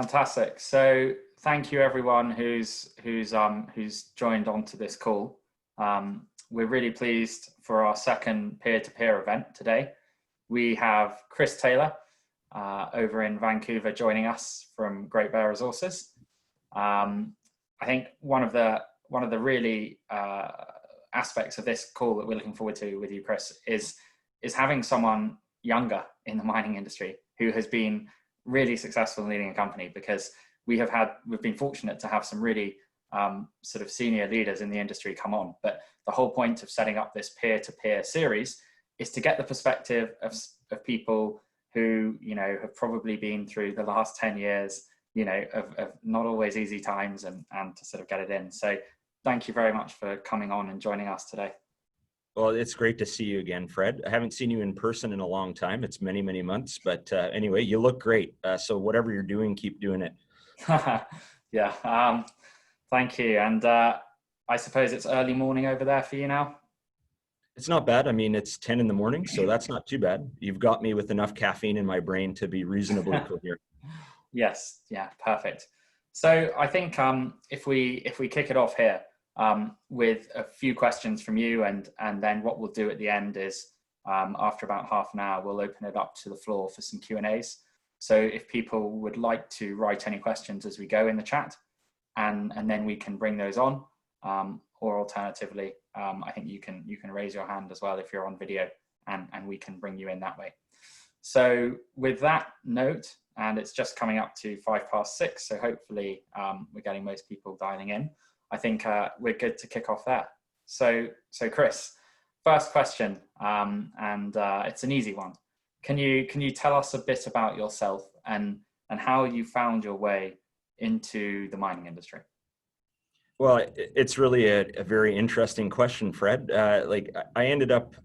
Fantastic. So thank you everyone who's joined onto this call. We're really pleased for our second peer-to-peer event today. We have Chris Taylor over in Vancouver joining us from Great Bear Resources. I think one of the really aspects of this call that we're looking forward to with you, Chris, is having someone younger in the mining industry who has been really successful in leading a company, because we've been fortunate to have some really sort of senior leaders in the industry come on. But the whole point of setting up this peer-to-peer series is to get the perspective of people who, have probably been through the last 10 years, of not always easy times, and to sort of get it in. So thank you very much for coming on and joining us today. Well, it's great to see you again, Fred. I haven't seen you in person in a long time. It's many, many months, but anyway, you look great. So whatever you're doing, keep doing it. Yeah, thank you. And I suppose it's early morning over there for you now? It's not bad. I mean, it's 10 in the morning, so that's not too bad. You've got me with enough caffeine in my brain to be reasonably coherent. Yes, yeah, perfect. So I think if we kick it off here, with a few questions from you, and then what we'll do at the end is after about half an hour, we'll open it up to the floor for some Q&As. So if people would like to write any questions as we go in the chat, and then we can bring those on, or alternatively, I think you can raise your hand as well if you're on video, and we can bring you in that way. So with that note, and it's just coming up to 6:05, so hopefully we're getting most people dialing in. I think we're good to kick off there. So Chris, first question, and it's an easy one. Can you tell us a bit about yourself and how you found your way into the mining industry? Well, it's really a very interesting question, Fred. Like I ended up,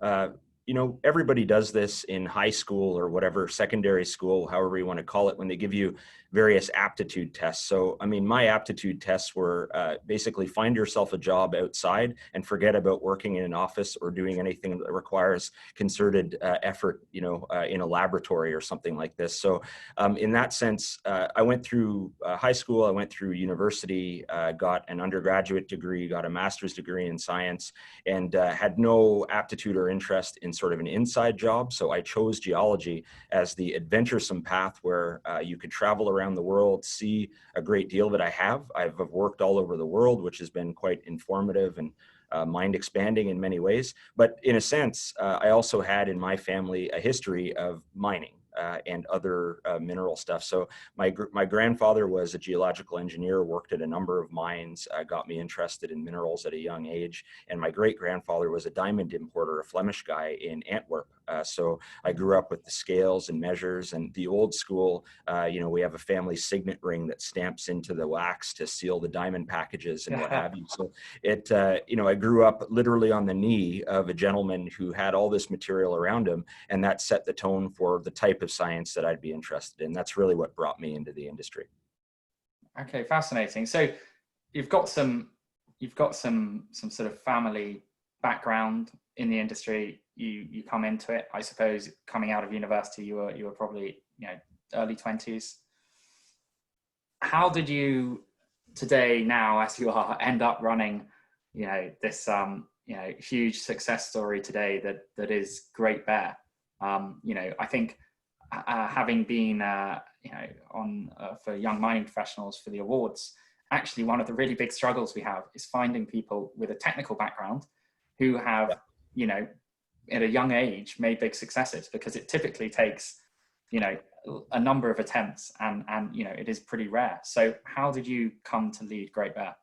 everybody does this in high school or whatever, secondary school, however you want to call it, when they give you various aptitude tests. So, I mean, my aptitude tests were basically find yourself a job outside and forget about working in an office or doing anything that requires concerted effort, in a laboratory or something like this. So in that sense, I went through high school, I went through university, got an undergraduate degree, got a master's degree in science, and had no aptitude or interest in sort of an inside job. So I chose geology as the adventuresome path where you could travel around the world, see a great deal that I've worked all over the world, which has been quite informative and mind expanding in many ways. But in a sense, I also had in my family a history of mining and other mineral stuff. So my grandfather was a geological engineer, worked at a number of mines, got me interested in minerals at a young age. And my great grandfather was a diamond importer, a Flemish guy in Antwerp. So I grew up with the scales and measures and the old school, we have a family signet ring that stamps into the wax to seal the diamond packages and what have you. So I grew up literally on the knee of a gentleman who had all this material around him, and that set the tone for the type of science that I'd be interested in. That's really what brought me into the industry. Okay, fascinating. So you've got some sort of family background in the industry. You come into it, I suppose, coming out of university, you were probably early 20s. How did you today, now as you are, end up running this huge success story today that is Great Bear? I think having been on for young mining professionals for the awards, actually one of the really big struggles we have is finding people with a technical background who have at a young age made big successes, because it typically takes a number of attempts, and it is pretty rare. So how did you come to lead Great Bear?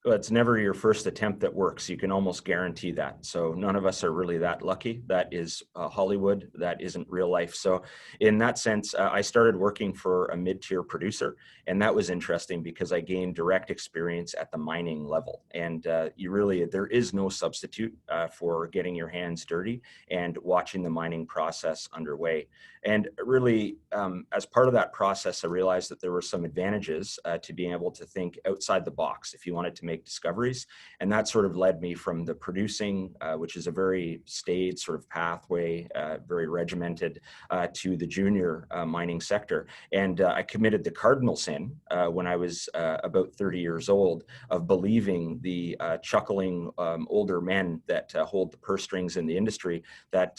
Well, it's never your first attempt that works. You can almost guarantee that. So none of us are really that lucky. That is Hollywood. That isn't real life. So in that sense, I started working for a mid-tier producer, and that was interesting because I gained direct experience at the mining level. And there is no substitute for getting your hands dirty and watching the mining process underway. And really, as part of that process, I realized that there were some advantages to being able to think outside the box if you wanted to make discoveries. And that sort of led me from the producing, which is a very staid sort of pathway, very regimented, to the junior mining sector. And I committed the cardinal sin when I was about 30 years old of believing the chuckling older men that hold the purse strings in the industry that,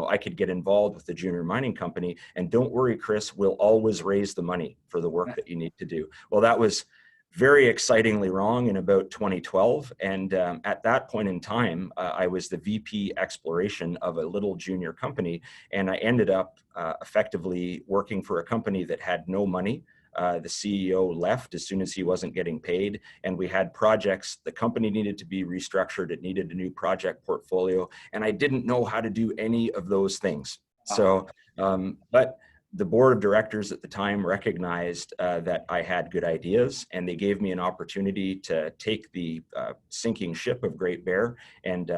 I could get involved with the junior mining company, and don't worry, Chris, we'll always raise the money for the work that you need to do. Well, that was very excitingly wrong in about 2012. And at that point in time, I was the VP exploration of a little junior company. And I ended up effectively working for a company that had no money. The CEO left as soon as he wasn't getting paid. And we had projects. The company needed to be restructured. It needed a new project portfolio. And I didn't know how to do any of those things. So, but the board of directors at the time recognized that I had good ideas, and they gave me an opportunity to take the sinking ship of Great Bear and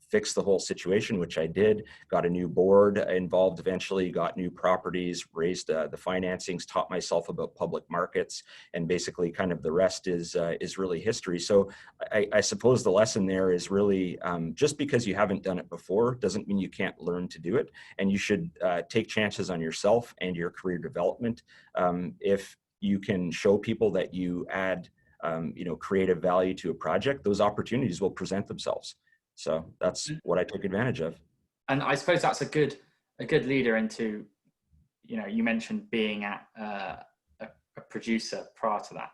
fix the whole situation, which I did. Got a new board involved eventually, got new properties, raised the financings, taught myself about public markets, and basically kind of the rest is really history. So I suppose the lesson there is really just because you haven't done it before doesn't mean you can't learn to do it, and you should take chances on yourself and your career development. If you can show people that you add creative value to a project, those opportunities will present themselves. So that's what I took advantage of. And I suppose that's a good leader into, you mentioned being at a producer prior to that.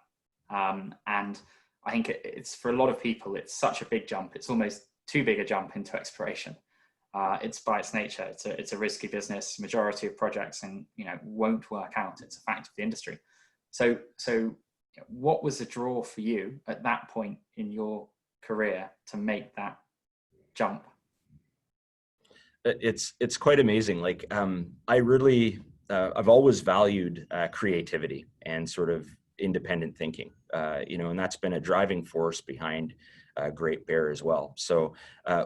And I think it's for a lot of people, it's such a big jump. It's almost too big a jump into exploration. It's by its nature, it's a risky business. Majority of projects won't work out. It's a fact of the industry. So what was the draw for you at that point in your career to make that jump? It's quite amazing. Like I really I've always valued creativity and sort of independent thinking, and that's been a driving force behind Great Bear as well. So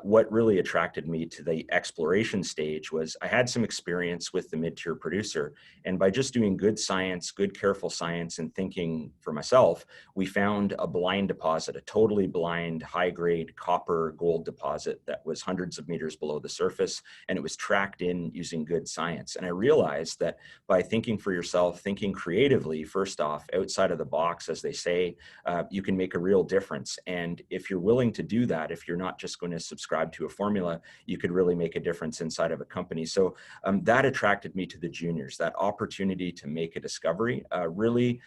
what really attracted me to the exploration stage was I had some experience with the mid-tier producer, and by just doing good science, good careful science, and thinking for myself, we found a blind deposit, a totally blind high-grade copper gold deposit that was hundreds of meters below the surface, and it was tracked in using good science. And I realized that by thinking for yourself, thinking creatively, first off, outside of the box, as they say, you can make a real difference. And if you're willing to do that, if you're not just going to subscribe to a formula, you could really make a difference inside of a company. So that attracted me to the juniors, that opportunity to make a discovery. Really,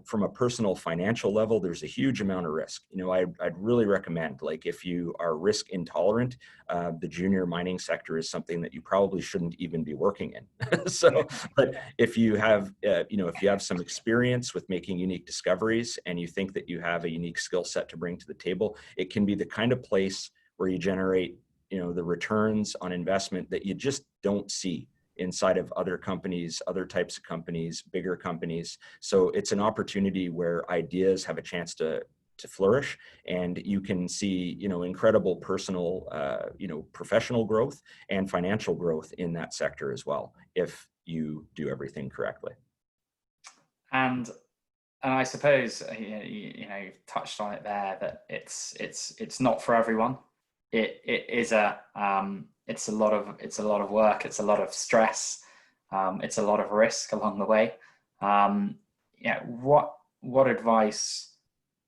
from a personal financial level, there's a huge amount of risk. I'd really recommend, like, if you are risk intolerant, the junior mining sector is something that you probably shouldn't even be working in. So, but if you have, if you have some experience with making unique discoveries and you think that you have a unique skill set to bring to the table, it can be the kind of place where you generate, the returns on investment that you just don't see inside of other companies, other types of companies, bigger companies. So it's an opportunity where ideas have a chance to flourish, and you can see, incredible personal, professional growth and financial growth in that sector as well, if you do everything correctly. And I suppose, you've touched on it there, that it's not for everyone. It is it's a lot of work. It's a lot of stress. It's a lot of risk along the way. What advice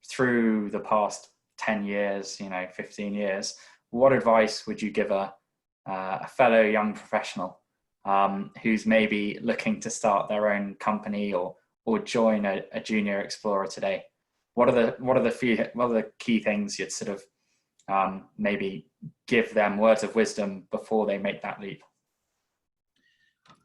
through the past 10 years, 15 years, what advice would you give a fellow young professional who's maybe looking to start their own company or join a junior explorer today? What are the key things you'd sort of maybe give them words of wisdom before they make that leap?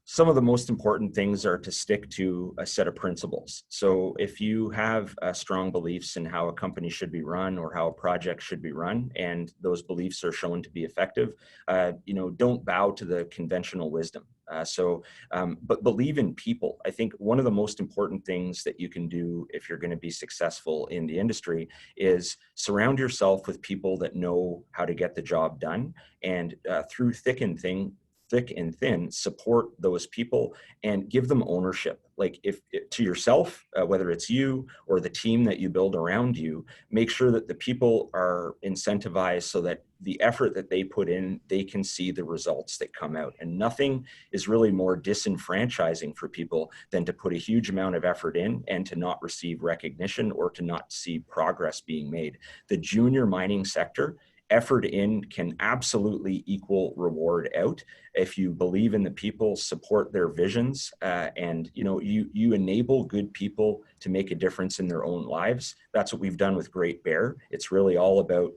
Some of the most important things are to stick to a set of principles. So if you have strong beliefs in how a company should be run or how a project should be run, and those beliefs are shown to be effective, don't bow to the conventional wisdom. But believe in people. I think one of the most important things that you can do if you're going to be successful in the industry is surround yourself with people that know how to get the job done. And through thick and thin, thick and thin, support those people and give them ownership. Like if to yourself, whether it's you or the team that you build around you, make sure that the people are incentivized so that the effort that they put in, they can see the results that come out. And nothing is really more disenfranchising for people than to put a huge amount of effort in and to not receive recognition or to not see progress being made. The junior mining sector, effort in can absolutely equal reward out if you believe in the people, support their visions, and you enable good people to make a difference in their own lives. That's what we've done with Great Bear. It's really all about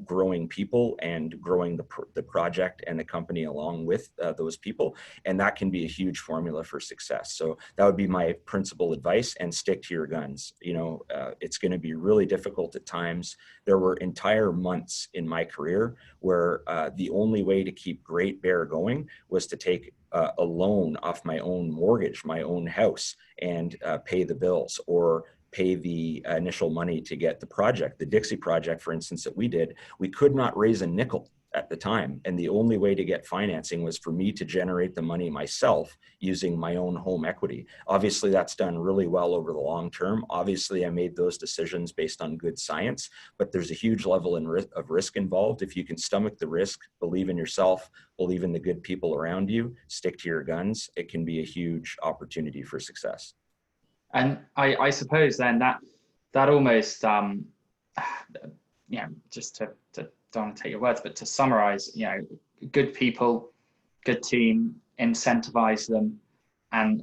growing people and growing the project and the company along with those people, and that can be a huge formula for success. So that would be my principal advice, and stick to your guns. It's going to be really difficult at times. There were entire months in my career where the only way to keep Great Bear going was to take a loan off my own mortgage, my own house, and pay the bills or pay the initial money to get the project. The Dixie project, for instance, that we did, we could not raise a nickel at the time. And the only way to get financing was for me to generate the money myself using my own home equity. Obviously, that's done really well over the long term. Obviously, I made those decisions based on good science, but there's a huge level of risk involved. If you can stomach the risk, believe in yourself, believe in the good people around you, stick to your guns, it can be a huge opportunity for success. And I suppose then that almost, just to don't want to take your words, but to summarize, good people, good team, incentivize them, and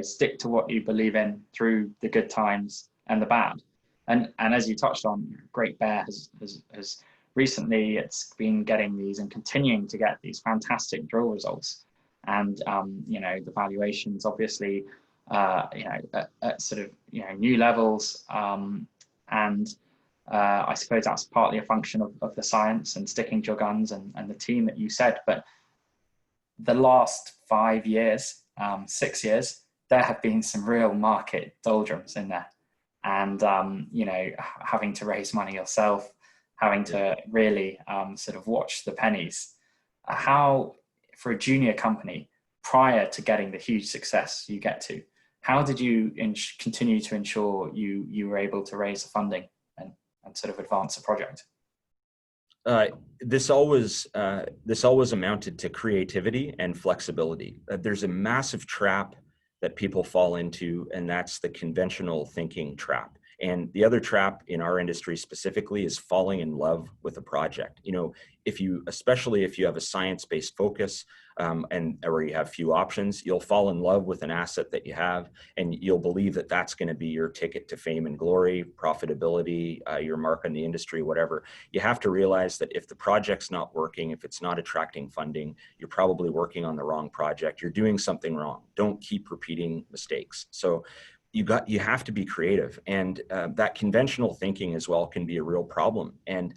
stick to what you believe in through the good times and the bad. And as you touched on, Great Bear has recently, it's been getting these and continuing to get these fantastic drill results, and the valuations obviously at sort of new levels, and I suppose that's partly a function of the science and sticking to your guns and the team that you said. But the last 5 years, 6 years, there have been some real market doldrums in there, and having to raise money yourself, having to really sort of watch the pennies. How, for a junior company, prior to getting the huge success you get to, how did you continue to ensure you were able to raise the funding and sort of advance the project? This always amounted to creativity and flexibility. There's a massive trap that people fall into, and that's the conventional thinking trap. And the other trap in our industry specifically is falling in love with a project. Especially if you have a science-based focus, or you have few options, you'll fall in love with an asset that you have, and you'll believe that that's going to be your ticket to fame and glory, profitability, your mark on the industry, whatever. You have to realize that if the project's not working, if it's not attracting funding, you're probably working on the wrong project. You're doing something wrong. Don't keep repeating mistakes. So you have to be creative, and that conventional thinking as well can be a real problem. And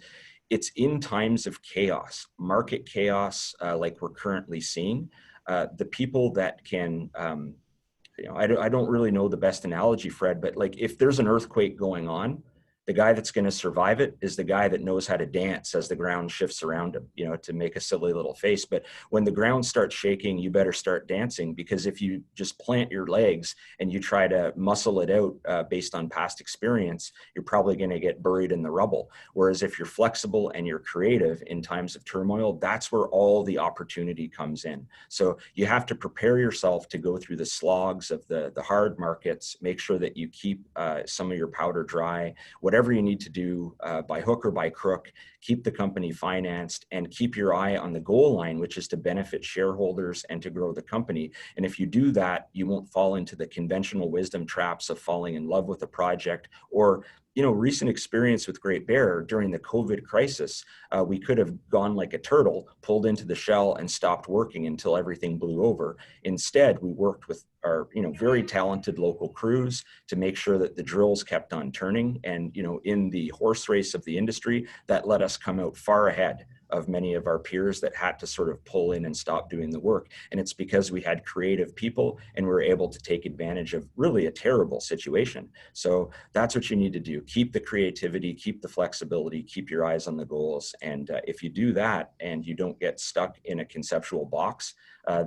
it's in times of chaos, market chaos, like we're currently seeing, the people that can, I don't really know the best analogy, Fred, but like if there's an earthquake going on, the guy that's going to survive it is the guy that knows how to dance as the ground shifts around him, to make a silly little face. But when the ground starts shaking, you better start dancing, because if you just plant your legs and you try to muscle it out based on past experience, you're probably going to get buried in the rubble. Whereas if you're flexible and you're creative in times of turmoil, that's where all the opportunity comes in. So you have to prepare yourself to go through the slogs of the hard markets, make sure that you keep some of your powder dry, whatever you need to do by hook or by crook, keep the company financed and keep your eye on the goal line, which is to benefit shareholders and to grow the company. And if you do that, you won't fall into the conventional wisdom traps of falling in love with a project, or recent experience with Great Bear during the COVID crisis. We could have gone like a turtle, pulled into the shell and stopped working until everything blew over. Instead, we worked with our, very talented local crews to make sure that the drills kept on turning. And, in the horse race of the industry, that let us come out far ahead of many of our peers that had to sort of pull in and stop doing the work. And it's because we had creative people and we were able to take advantage of really a terrible situation. So that's what you need to do. Keep the creativity, keep the flexibility, keep your eyes on the goals. And if you do that and you don't get stuck in a conceptual box,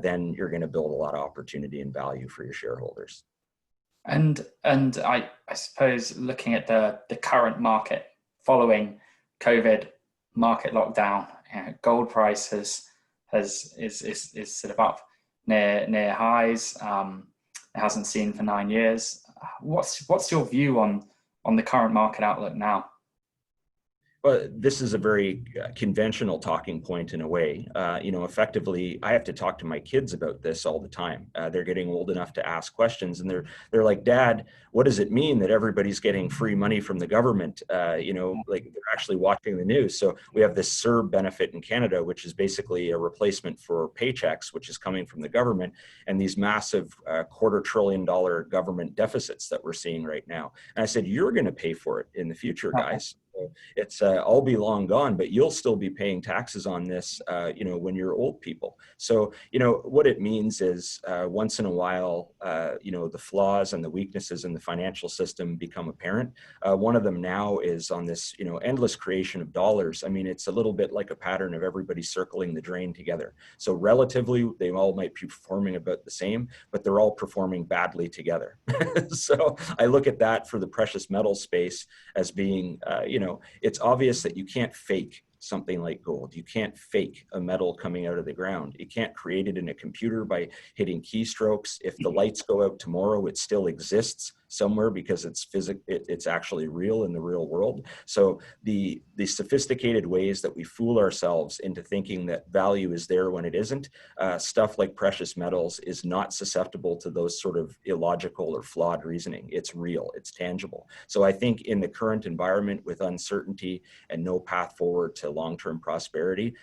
then you're going to build a lot of opportunity and value for your shareholders. And I suppose looking at the current market following COVID market lockdown, gold price is sort of up near highs. It hasn't seen for 9 years. What's your view on the current market outlook now? Well, this is a very conventional talking point in a way. Effectively, I have to talk to my kids about this all the time. They're getting old enough to ask questions, and they're like, "Dad, what does it mean that everybody's getting free money from the government?" Like they're actually watching the news. So we have this CERB benefit in Canada, which is basically a replacement for paychecks, which is coming from the government, and these massive $250 billion government deficits that we're seeing right now. And I said, "You're going to pay for it in the future, guys." It's I'll be long gone, but you'll still be paying taxes on this, when you're old people. So, what it means is once in a while, the flaws and the weaknesses in the financial system become apparent. One of them now is on this, endless creation of dollars. I mean, it's a little bit like a pattern of everybody circling the drain together. So relatively, they all might be performing about the same, but they're all performing badly together. So I look at that for the precious metal space as being, it's obvious that you can't fake something like gold. You can't fake a metal coming out of the ground. You can't create it in a computer by hitting keystrokes. If the lights go out tomorrow, it still exists somewhere because it's actually real in the real world. So the sophisticated ways that we fool ourselves into thinking that value is there when it isn't, stuff like precious metals is not susceptible to those sort of illogical or flawed reasoning. It's real, it's tangible. So I think in the current environment with uncertainty and no path forward to long-term prosperity,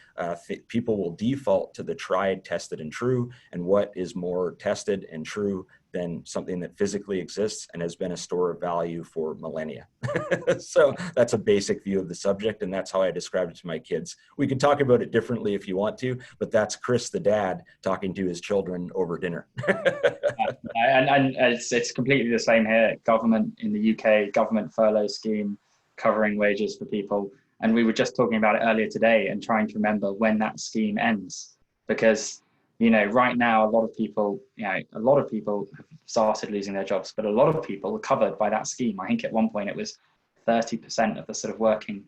people will default to the tried, tested, and true. And what is more tested and true than something that physically exists and has been a store of value for millennia? So that's a basic view of the subject, and that's how I describe it to my kids. We can talk about it differently if you want to, but that's Chris, the dad, talking to his children over dinner. And it's completely the same here. Government in the UK, government furlough scheme covering wages for people. And we were just talking about it earlier today and trying to remember when that scheme ends, because right now, a lot of people have started losing their jobs, but a lot of people are covered by that scheme. I think at one point it was 30% of the sort of working,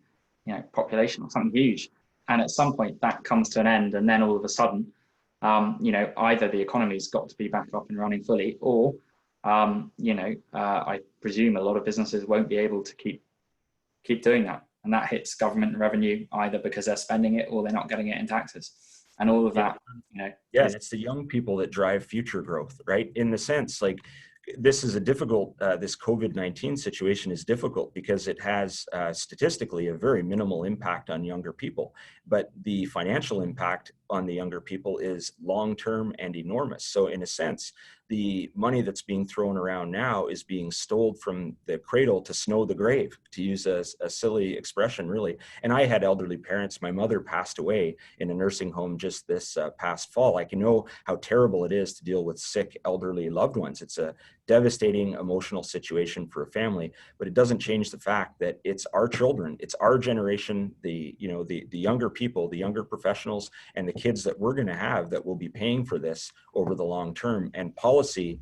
population or something huge. And at some point that comes to an end, and then all of a sudden, either the economy's got to be back up and running fully, or, I presume a lot of businesses won't be able to keep doing that. And that hits government revenue either because they're spending it or they're not getting it in taxes. And all of that, and it's the young people that drive future growth, right? In the sense, like, this is a difficult, this COVID-19 situation is difficult because it has statistically a very minimal impact on younger people, but the financial impact on the younger people is long-term and enormous. So in a sense, the money that's being thrown around now is being stole from the cradle to snow the grave, to use a silly expression, really. And I had elderly parents. My mother passed away in a nursing home just this past fall. I can know how terrible it is to deal with sick, elderly loved ones. It's a devastating emotional situation for a family, but it doesn't change the fact that it's our children, it's our generation, the younger people, the younger professionals, and the kids that we're going to have that will be paying for this over the long term. And policy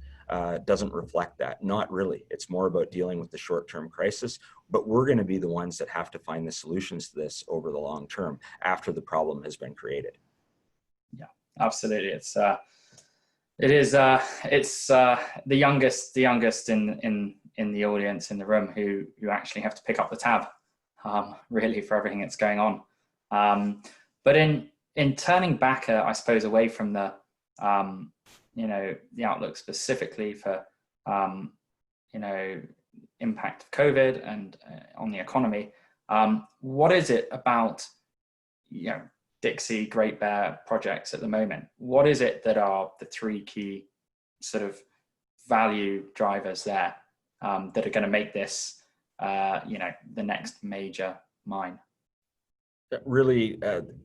doesn't reflect that. Not really. It's more about dealing with the short-term crisis, but we're going to be the ones that have to find the solutions to this over the long term after the problem has been created. Yeah, absolutely. It's the youngest in the audience in the room who actually have to pick up the tab, really, for everything that's going on. But in turning back, I suppose, away from the the outlook specifically for impact of COVID and on the economy, what is it about Dixie, Great Bear projects at the moment? What is it that are the three key sort of value drivers there that are going to make this, the next major mine? Really,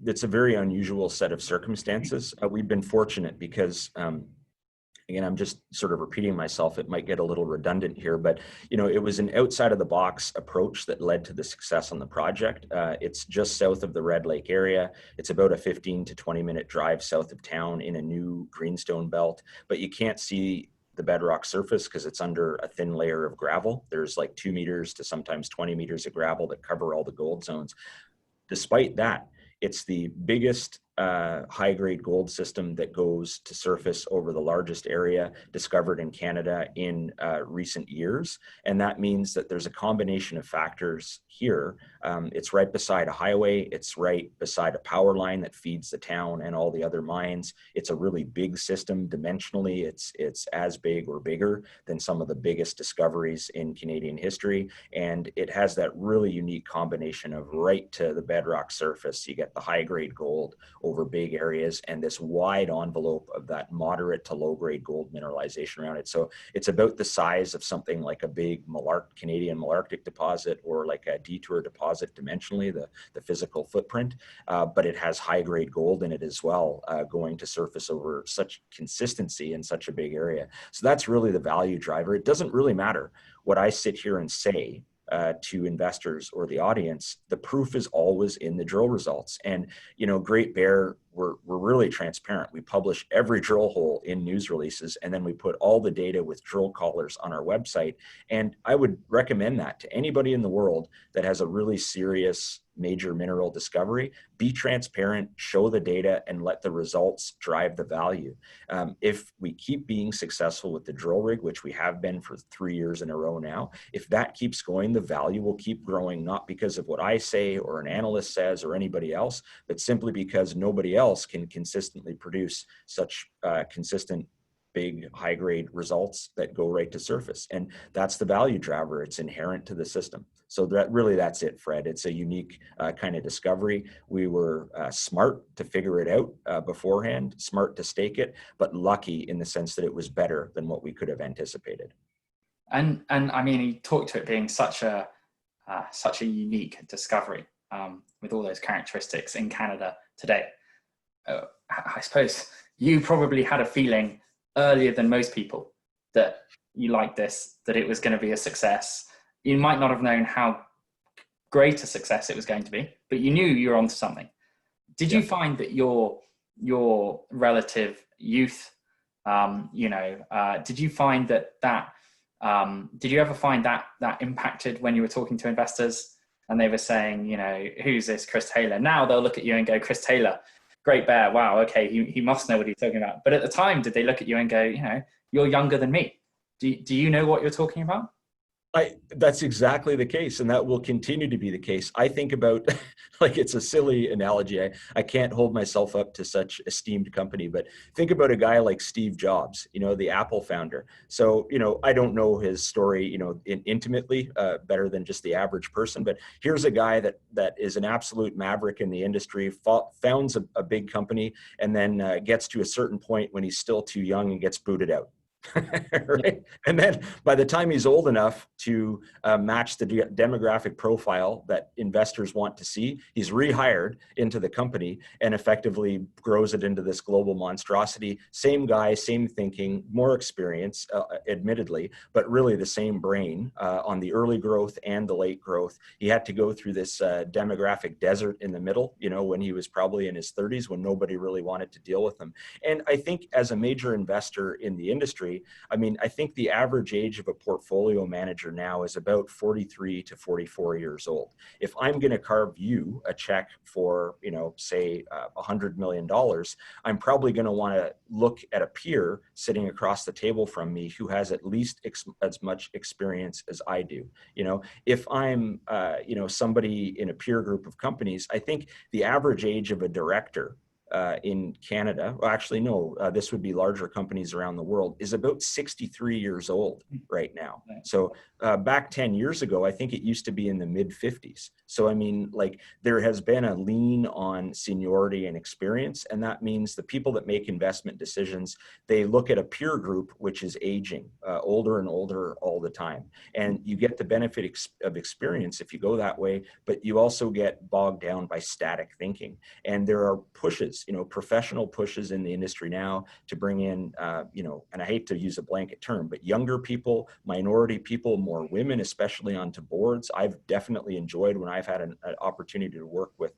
it's a very unusual set of circumstances. We've been fortunate because, again, I'm just sort of repeating myself. It might get a little redundant here, but it was an outside of the box approach that led to the success on the project. It's just south of the Red Lake area. It's about a 15 to 20-minute drive south of town in a new greenstone belt, but you can't see the bedrock surface because it's under a thin layer of gravel. There's like 2 meters to sometimes 20 meters of gravel that cover all the gold zones. Despite that, it's the biggest high-grade gold system that goes to surface over the largest area discovered in Canada in recent years. And that means that there's a combination of factors here. It's right beside a highway. It's right beside a power line that feeds the town and all the other mines. It's a really big system dimensionally. It's as big or bigger than some of the biggest discoveries in Canadian history. And it has that really unique combination of right to the bedrock surface. You get the high-grade gold over big areas and this wide envelope of that moderate to low grade gold mineralization around it. So it's about the size of something like a big Canadian malartic deposit or like a Detour deposit dimensionally, the physical footprint, but it has high grade gold in it as well, going to surface over such consistency in such a big area. So that's really the value driver. It doesn't really matter what I sit here and say to investors or the audience. The proof is always in the drill results. And, Great Bear, we're really transparent. We publish every drill hole in news releases, and then we put all the data with drill callers on our website. And I would recommend that to anybody in the world that has a really serious major mineral discovery. Be transparent, show the data, and let the results drive the value. If we keep being successful with the drill rig, which we have been for 3 years in a row now, if that keeps going, the value will keep growing, not because of what I say or an analyst says or anybody else, but simply because nobody else can consistently produce such consistent big high grade results that go right to surface. And that's the value driver. It's inherent to the system. So that's it, Fred. It's a unique kind of discovery. We were smart to figure it out beforehand, smart to stake it, but lucky in the sense that it was better than what we could have anticipated. And I mean, you talked to it being such a unique discovery with all those characteristics in Canada today. I suppose you probably had a feeling earlier than most people that you liked this, that it was going to be a success. You might not have known how great a success it was going to be, but you knew you were onto something. Did you find that your relative youth, did you find that did you ever find that impacted when you were talking to investors and they were saying, who's this Chris Taylor? Now they'll look at you and go, Chris Taylor, Great Bear, wow, okay, he must know what he's talking about. But at the time, did they look at you and go, you're younger than me? Do you know what you're talking about? That's exactly the case, and that will continue to be the case. I think about, like, it's a silly analogy. I can't hold myself up to such esteemed company, but think about a guy like Steve Jobs, the Apple founder. So, I don't know his story, intimately, better than just the average person, but here's a guy that is an absolute maverick in the industry, founds a big company, and then gets to a certain point when he's still too young and gets booted out. Right? And then by the time he's old enough to match the demographic profile that investors want to see, he's rehired into the company and effectively grows it into this global monstrosity. Same guy, same thinking, more experience, admittedly, but really the same brain on the early growth and the late growth. He had to go through this demographic desert in the middle, when he was probably in his 30s, when nobody really wanted to deal with him. And I think as a major investor in the industry, I think the average age of a portfolio manager now is about 43 to 44 years old. If I'm going to carve you a check for, say $100 million, I'm probably going to want to look at a peer sitting across the table from me who has at least as much experience as I do. If I'm, somebody in a peer group of companies, I think the average age of a director in Canada, well, actually, no, this would be larger companies around the world, is about 63 years old right now. So back 10 years ago, I think it used to be in the mid 50s. So, I mean, like, there has been a lean on seniority and experience. And that means the people that make investment decisions, they look at a peer group, which is aging, older and older all the time. And you get the benefit of experience if you go that way, but you also get bogged down by static thinking. And there are pushes, professional pushes in the industry now to bring in, and I hate to use a blanket term, but younger people, minority people, more women, especially onto boards. I've definitely enjoyed when I've had an opportunity to work with,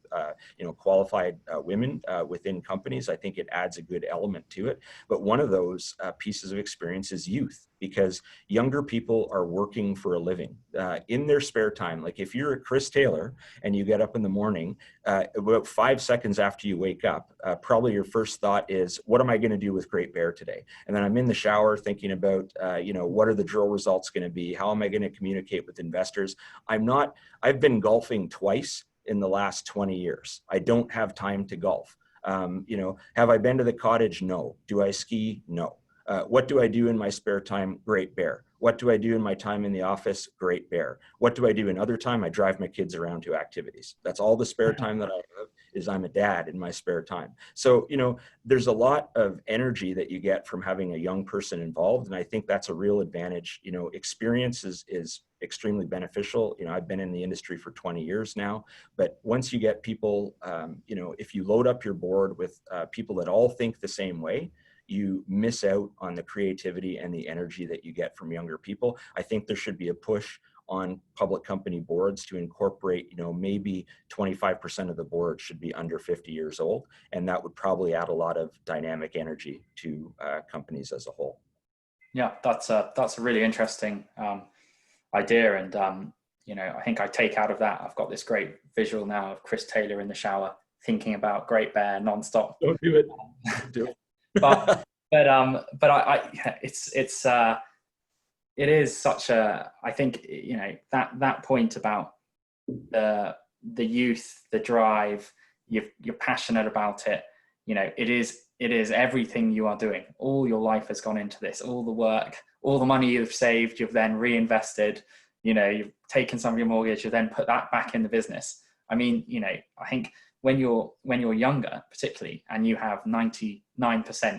qualified women within companies. I think it adds a good element to it. But one of those pieces of experience is youth, because younger people are working for a living in their spare time. Like, if you're a Chris Taylor and you get up in the morning, about 5 seconds after you wake up, probably your first thought is, what am I going to do with Great Bear today? And then I'm in the shower thinking about, what are the drill results going to be? How am I going to communicate with investors? I've been golfing twice in the last 20 years. I don't have time to golf. Have I been to the cottage? No. Do I ski? No. What do I do in my spare time? Great Bear. What do I do in my time in the office? Great Bear. What do I do in other time? I drive my kids around to activities. That's all the spare time that I have, is I'm a dad in my spare time. So, there's a lot of energy that you get from having a young person involved. And I think that's a real advantage. Experience is extremely beneficial. I've been in the industry for 20 years now, but once you get people, if you load up your board with people that all think the same way, you miss out on the creativity and the energy that you get from younger people. I think there should be a push on public company boards to incorporate, maybe 25% of the board should be under 50 years old. And that would probably add a lot of dynamic energy to companies as a whole. Yeah, that's a really interesting idea. And, I think I take out of that, I've got this great visual now of Chris Taylor in the shower thinking about Great Bear nonstop. Don't do it. Do it. but it is such a, I think, that point about the youth, the drive, you're passionate about it. It is everything you are doing. All your life has gone into this, all the work, all the money you've saved, you've then reinvested, you've taken some of your mortgage, you then put that back in the business. I mean, I think when you're younger, particularly, and you have 99%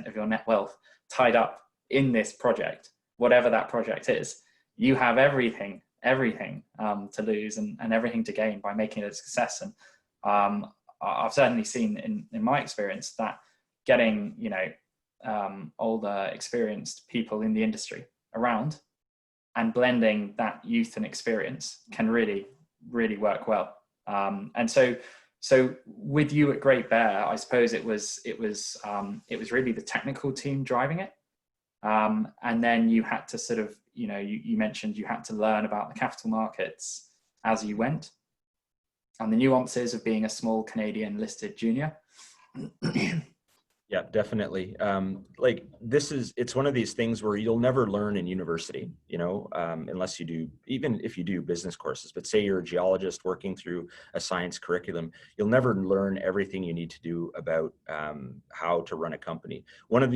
of your net wealth tied up in this project, whatever that project is, you have everything to lose and everything to gain by making it a success. And I've certainly seen in my experience that getting older, experienced people in the industry around and blending that youth and experience can really, really work well. And so with you at Great Bear, I suppose it was really the technical team driving it. And then you had to sort of, you mentioned you had to learn about the capital markets as you went and the nuances of being a small Canadian listed junior. Yeah, definitely. It's one of these things where you'll never learn in university, unless you do, even if you do business courses, but say you're a geologist working through a science curriculum, you'll never learn everything you need to do about how to run a company. One of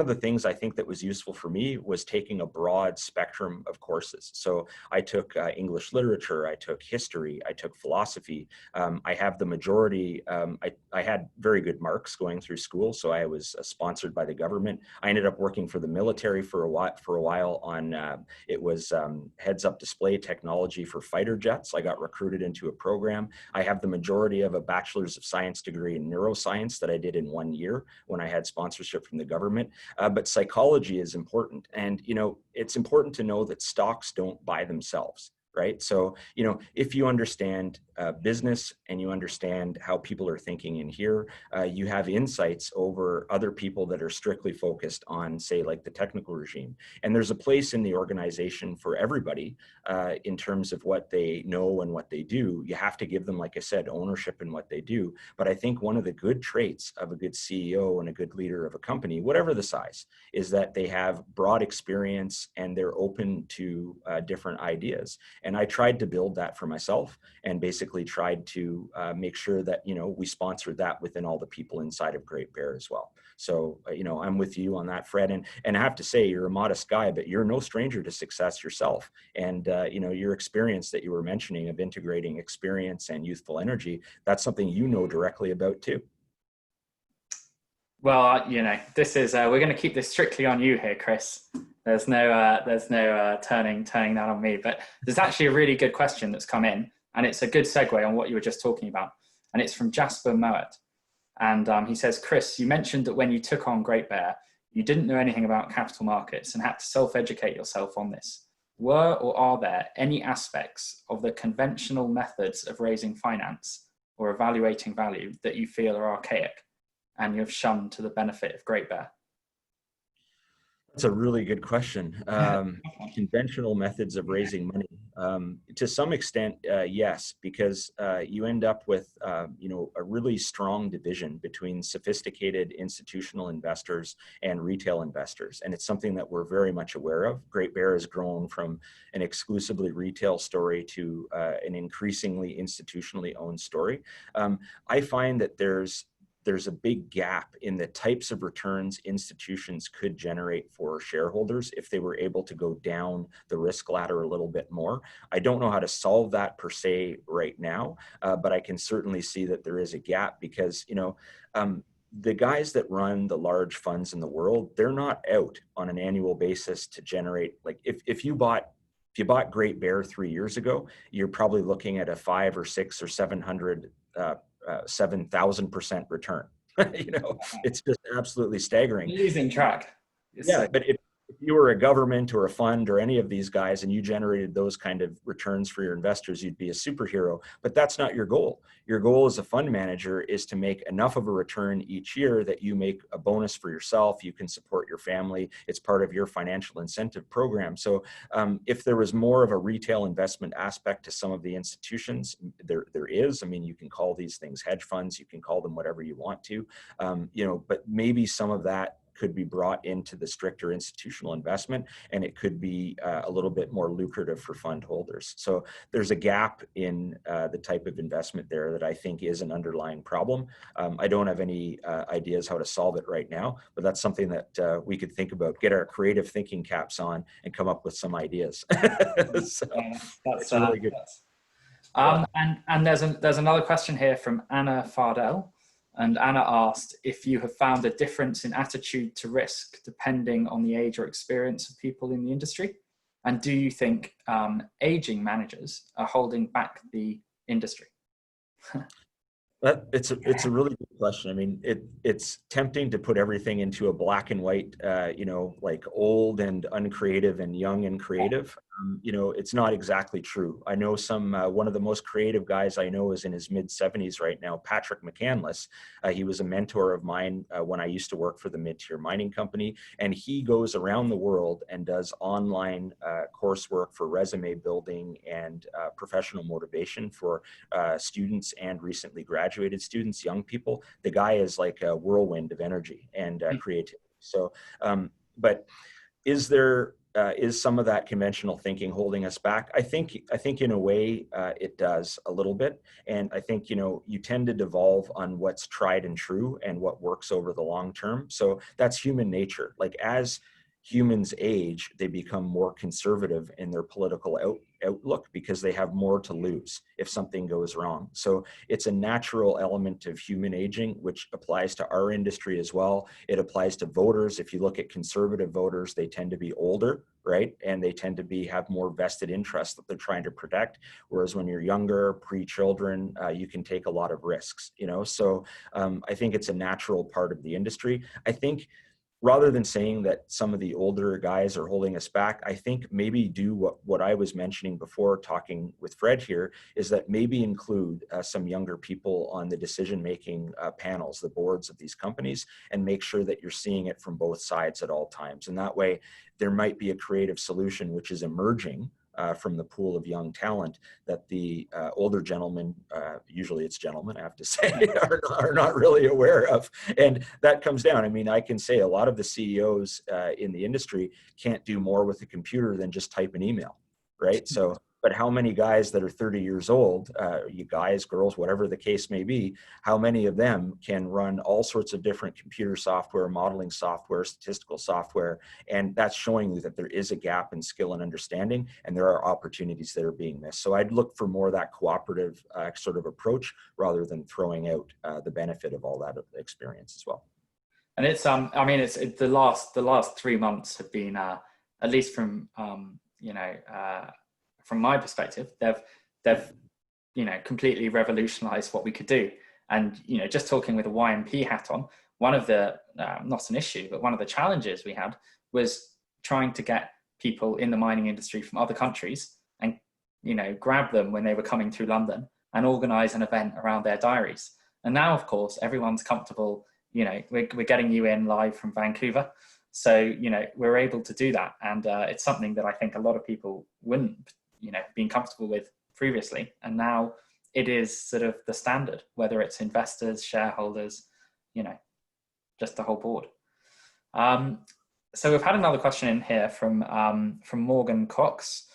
the things I think that was useful for me was taking a broad spectrum of courses. So I took English literature, I took history, I took philosophy. I have the majority, I had very good marks going through school. So I was sponsored by the government. I ended up working for the military for a while on, it was heads-up display technology for fighter jets. I got recruited into a program. I have the majority of a bachelor's of science degree in neuroscience that I did in 1 year when I had sponsorship from the government. But psychology is important. And, it's important to know that stocks don't buy themselves. Right. So, if you understand business and you understand how people are thinking in here, you have insights over other people that are strictly focused on, say, like the technical regime. And there's a place in the organization for everybody in terms of what they know and what they do. You have to give them, like I said, ownership in what they do. But I think one of the good traits of a good CEO and a good leader of a company, whatever the size, is that they have broad experience and they're open to different ideas. And I tried to build that for myself and basically tried to make sure that, we sponsored that within all the people inside of Great Bear as well. So, I'm with you on that, Fred. And I have to say, you're a modest guy, but you're no stranger to success yourself. And, your experience that you were mentioning of integrating experience and youthful energy, that's something you know directly about too. Well, this is we're going to keep this strictly on you here, Chris. There's no turning that on me. But there's actually a really good question that's come in, and it's a good segue on what you were just talking about. And it's from Jasper Mowat, and he says, Chris, you mentioned that when you took on Great Bear, you didn't know anything about capital markets and had to self-educate yourself on this. Were or are there any aspects of the conventional methods of raising finance or evaluating value that you feel are archaic and you've shunned to the benefit of Great Bear? That's a really good question. Conventional methods of raising money, to some extent, yes, because you end up with, a really strong division between sophisticated institutional investors and retail investors. And it's something that we're very much aware of. Great Bear has grown from an exclusively retail story to an increasingly institutionally owned story. I find that there's a big gap in the types of returns institutions could generate for shareholders if they were able to go down the risk ladder a little bit more. I don't know how to solve that per se right now, but I can certainly see that there is a gap because, the guys that run the large funds in the world, they're not out on an annual basis to generate, like if you bought Great Bear 3 years ago, you're probably looking at a 5 or 6 or 7,000% return. It's just absolutely staggering. You're losing track. Yeah, but if you were a government or a fund or any of these guys and you generated those kind of returns for your investors, you'd be a superhero. But that's not your goal. Your goal as a fund manager is to make enough of a return each year that you make a bonus for yourself. You can support your family. It's part of your financial incentive program. So if there was more of a retail investment aspect to some of the institutions, there is. I mean, you can call these things hedge funds. You can call them whatever you want to, but maybe some of that could be brought into the stricter institutional investment, and it could be a little bit more lucrative for fund holders. So there's a gap in the type of investment there that I think is an underlying problem. I don't have any ideas how to solve it right now, but that's something that we could think about, get our creative thinking caps on and come up with some ideas. So that's really good. And there's another question here from Anna Fardell. And Anna asked if you have found a difference in attitude to risk depending on the age or experience of people in the industry. And do you think aging managers are holding back the industry? It's a really good question. I mean, it's tempting to put everything into a black and white, like old and uncreative and young and creative. It's not exactly true. I know one of the most creative guys I know is in his mid-70s right now, Patrick McCandless. He was a mentor of mine when I used to work for the mid-tier mining company, and he goes around the world and does online coursework for resume building and professional motivation for students and recently graduated students, young people. The guy is like a whirlwind of energy and creativity. So, but is some of that conventional thinking holding us back? I think in a way it does a little bit. And I think, you tend to devolve on what's tried and true and what works over the long term. So that's human nature. Like as humans age, they become more conservative in their political outlook because they have more to lose if something goes wrong. So it's a natural element of human aging, which applies to our industry as well. It applies to voters. If you look at conservative voters, they tend to be older, right? And they tend to have more vested interests that they're trying to protect. Whereas when you're younger, pre-children, you can take a lot of risks, So I think it's a natural part of the industry. I think rather than saying that some of the older guys are holding us back, I think maybe do what I was mentioning before talking with Fred here, is that maybe include some younger people on the decision-making panels, the boards of these companies, and make sure that you're seeing it from both sides at all times. And that way there might be a creative solution which is emerging from the pool of young talent that the older gentlemen, usually it's gentlemen, I have to say, are not really aware of. And that comes down. I mean, I can say a lot of the CEOs in the industry can't do more with a computer than just type an email, right? So but how many guys that are 30 years old, you guys, girls, whatever the case may be, how many of them can run all sorts of different computer software, modeling software, statistical software? And that's showing you that there is a gap in skill and understanding, and there are opportunities that are being missed. So I'd look for more of that cooperative sort of approach rather than throwing out the benefit of all that experience as well. And it's I mean, it's the last 3 months have been at least from from my perspective, they've completely revolutionized what we could do. And just talking with a YMP hat on, one of the not an issue, but one of the challenges we had was trying to get people in the mining industry from other countries and grab them when they were coming through London and organize an event around their diaries. And now, of course, everyone's comfortable. We're getting you in live from Vancouver. So, we're able to do that. And it's something that I think a lot of people wouldn't, been comfortable with previously. And now it is sort of the standard, whether it's investors, shareholders, just the whole board. So we've had another question in here from Morgan Cox,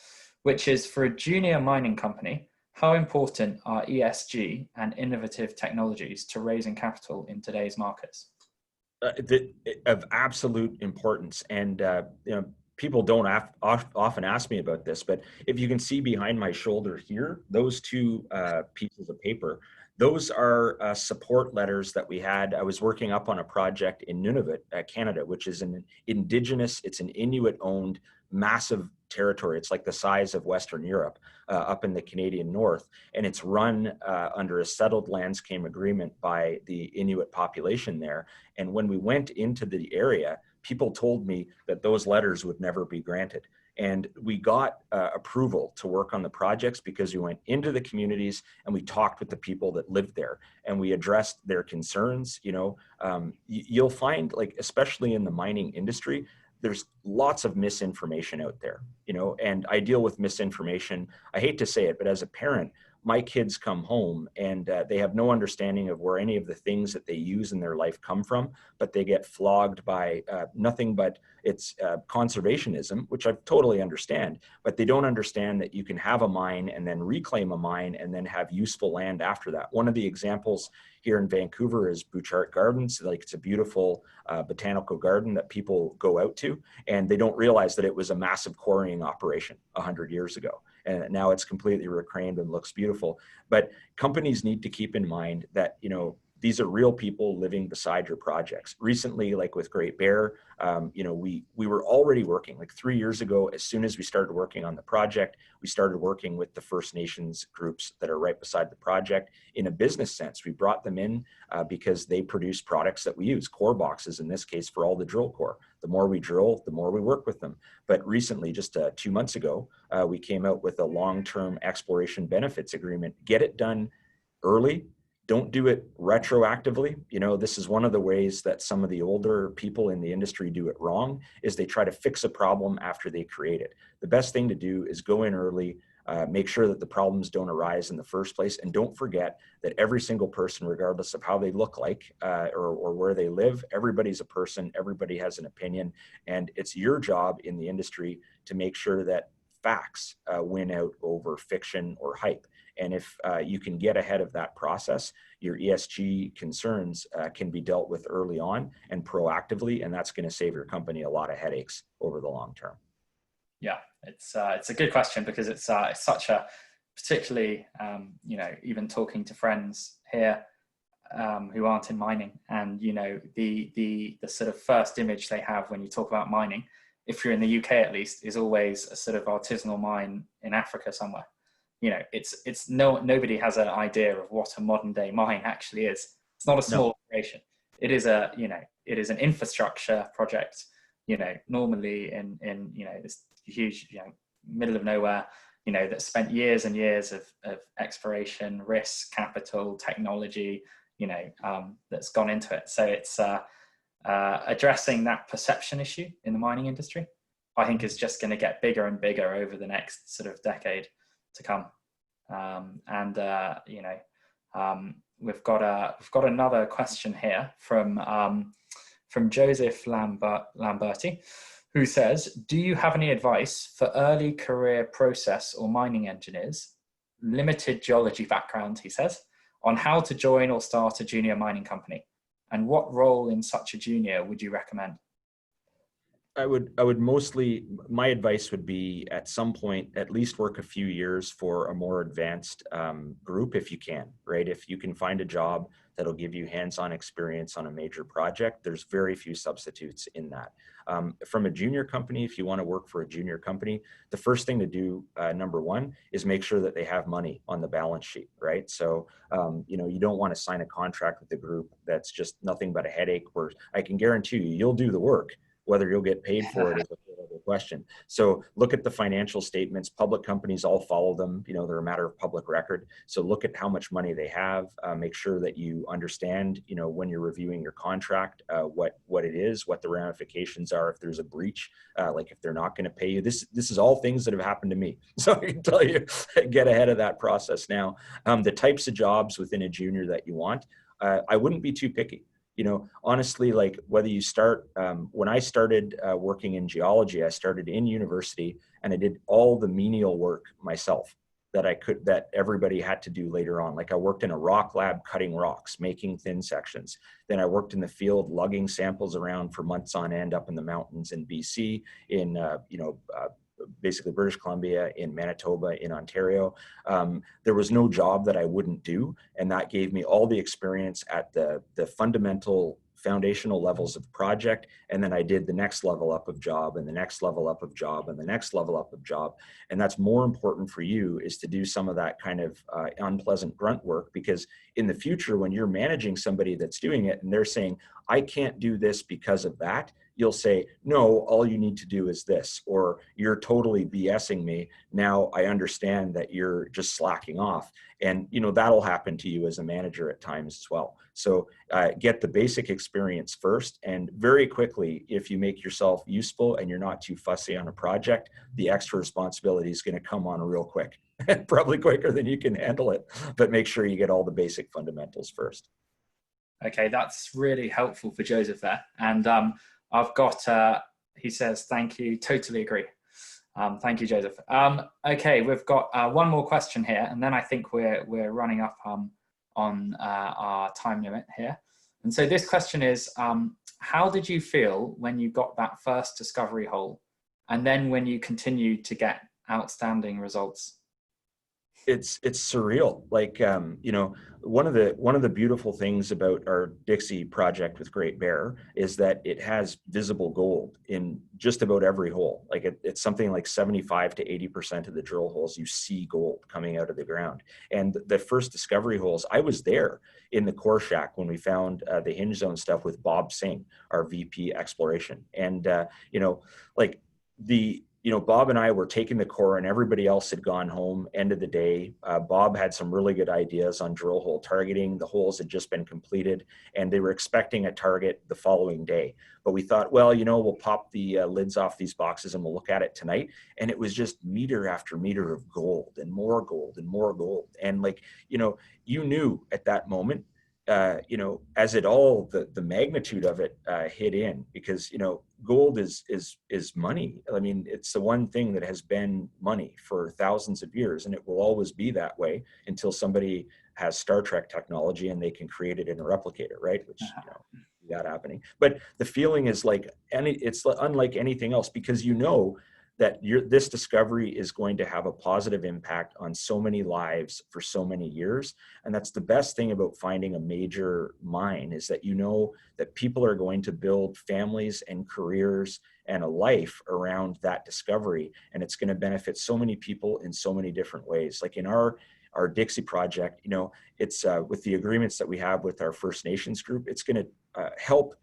which is, for a junior mining company, how important are ESG and innovative technologies to raising capital in today's markets? Of absolute importance. And people don't often ask me about this, but if you can see behind my shoulder here, those two pieces of paper, those are support letters that we had. I was working up on a project in Nunavut, Canada, which is it's an Inuit-owned massive territory. It's like the size of Western Europe, up in the Canadian North. And it's run under a settled landscape agreement by the Inuit population there. And when we went into the area, people told me that those letters would never be granted. And we got approval to work on the projects because we went into the communities and we talked with the people that lived there and we addressed their concerns. You'll find, like, especially in the mining industry, there's lots of misinformation out there, and I deal with misinformation. I hate to say it, but as a parent, my kids come home and they have no understanding of where any of the things that they use in their life come from, but they get flogged by nothing but it's conservationism, which I totally understand, but they don't understand that you can have a mine and then reclaim a mine and then have useful land after that. One of the examples here in Vancouver is Bouchard Gardens. Like, it's a beautiful botanical garden that people go out to, and they don't realize that it was a massive quarrying operation 100 years ago. And now it's completely reclaimed and looks beautiful. But companies need to keep in mind that, these are real people living beside your projects. Recently, like with Great Bear, we were already working, like 3 years ago. As soon as we started working on the project, we started working with the First Nations groups that are right beside the project in a business sense. We brought them in because they produce products that we use, core boxes in this case, for all the drill core. The more we drill, the more we work with them. But recently, just 2 months ago, we came out with a long-term exploration benefits agreement. Get it done early. Don't do it retroactively. This is one of the ways that some of the older people in the industry do it wrong, is they try to fix a problem after they create it. The best thing to do is go in early, make sure that the problems don't arise in the first place, and don't forget that every single person, regardless of how they look like or where they live, everybody's a person, everybody has an opinion, and it's your job in the industry to make sure that facts win out over fiction or hype. And if you can get ahead of that process, your ESG concerns can be dealt with early on and proactively, and that's going to save your company a lot of headaches over the long term. Yeah, it's a good question, because it's such a, particularly even talking to friends here who aren't in mining, and the sort of first image they have when you talk about mining, if you're in the UK at least, is always a sort of artisanal mine in Africa somewhere. Nobody has an idea of what a modern day mine actually is. It's not a small operation. It is it is an infrastructure project, normally in this huge, middle of nowhere, that spent years and years of exploration, risk, capital, technology, that's gone into it. So it's addressing that perception issue in the mining industry, I think, is just going to get bigger and bigger over the next sort of decade to come. We've got another question here from Joseph Lamberti. who says, do you have any advice for early career process or mining engineers, limited geology background, he says, on how to join or start a junior mining company? And what role in such a junior would you recommend? I would mostly, my advice would be at some point, at least work a few years for a more advanced group if you can, right? If you can find a job that'll give you hands-on experience on a major project, there's very few substitutes in that. From a junior company, if you want to work for a junior company, the first thing to do, number one, is make sure that they have money on the balance sheet, right? So, you don't want to sign a contract with the group that's just nothing but a headache, where I can guarantee you, you'll do the work. Whether you'll get paid for it is a whole other question. So look at the financial statements. Public companies all follow them. They're a matter of public record. So look at how much money they have. Make sure that you understand, when you're reviewing your contract, what it is, what the ramifications are if there's a breach, like if they're not going to pay you. This is all things that have happened to me. So I can tell you, get ahead of that process now. The types of jobs within a junior that you want, I wouldn't be too picky. Honestly, like whether you start, when I started working in geology, I started in university and I did all the menial work myself that everybody had to do later on. Like I worked in a rock lab cutting rocks, making thin sections. Then I worked in the field lugging samples around for months on end up in the mountains in BC, in basically British Columbia, in Manitoba, in Ontario. There was no job that I wouldn't do. And that gave me all the experience at the fundamental foundational levels of project. And then I did the next level up of job and the next level up of job and the next level up of job. And that's more important for you, is to do some of that kind of unpleasant grunt work, because in the future, when you're managing somebody that's doing it and they're saying, I can't do this because of that, you'll say, no, all you need to do is this, or you're totally BSing me. Now I understand that you're just slacking off. And, that'll happen to you as a manager at times as well. So get the basic experience first. And very quickly, if you make yourself useful and you're not too fussy on a project, the extra responsibility is going to come on real quick, probably quicker than you can handle it. But make sure you get all the basic fundamentals first. Okay, that's really helpful for Joseph there. And I've got, he says, thank you, totally agree. Thank you, Joseph. Okay, we've got one more question here, and then I think we're running up on our time limit here. And so this question is, how did you feel when you got that first discovery hole, and then when you continued to get outstanding results? It's surreal. Like, one of the beautiful things about our Dixie project with Great Bear is that it has visible gold in just about every hole. Like it's something like 75 to 80% of the drill holes, you see gold coming out of the ground. And the first discovery holes, I was there in the core shack when we found the hinge zone stuff with Bob Singh, our VP exploration. And, Bob and I were taking the core and everybody else had gone home. End of the day, Bob had some really good ideas on drill hole targeting. The holes had just been completed and they were expecting a target the following day. But we thought, well, we'll pop the lids off these boxes and we'll look at it tonight. And it was just meter after meter of gold and more gold and more gold. And you knew at that moment, as it all, the magnitude of it hit in, because, gold is money. I mean, it's the one thing that has been money for thousands of years, and it will always be that way until somebody has Star Trek technology and they can create it in a replicator, right? Which, that happening. But the feeling is it's unlike anything else, because that this discovery is going to have a positive impact on so many lives for so many years. And that's the best thing about finding a major mine, is that that people are going to build families and careers and a life around that discovery. And it's going to benefit so many people in so many different ways. Like in our Dixie project, it's with the agreements that we have with our First Nations group, it's going to help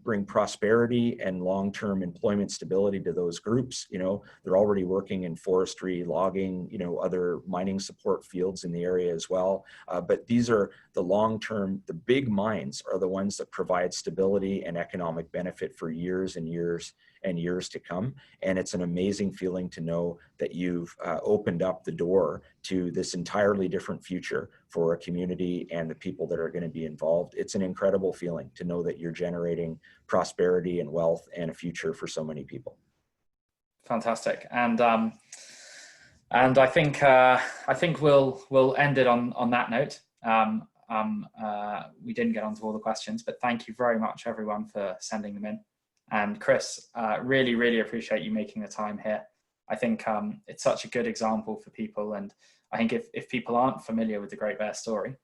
bring prosperity and long-term employment stability to those groups. They're already working in forestry, logging, other mining support fields in the area as well. But these are the long-term, the big mines are the ones that provide stability and economic benefit for years and years and years to come. And it's an amazing feeling to know that you've opened up the door to this entirely different future for a community and the people that are going to be involved. It's an incredible feeling to know that you're generating prosperity and wealth and a future for so many people. Fantastic. And I think we'll end it on that note. We didn't get onto all the questions, but thank you very much, everyone, for sending them in. And Chris, really appreciate you making the time here. I think it's such a good example for people. And I think if people aren't familiar with the Great Bear story,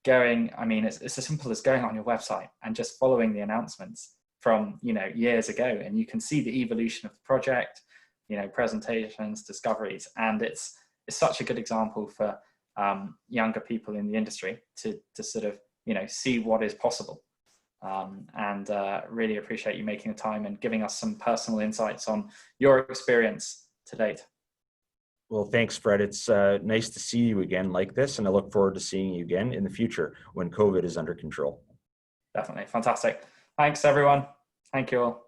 it's as simple as going on your website and just following the announcements from, years ago, and you can see the evolution of the project, presentations, discoveries, and it's such a good example for younger people in the industry to sort of see what is possible. And really appreciate you making the time and giving us some personal insights on your experience to date. Well, thanks, Fred. It's nice to see you again like this, and I look forward to seeing you again in the future when COVID is under control. Definitely. Fantastic. Thanks, everyone. Thank you all.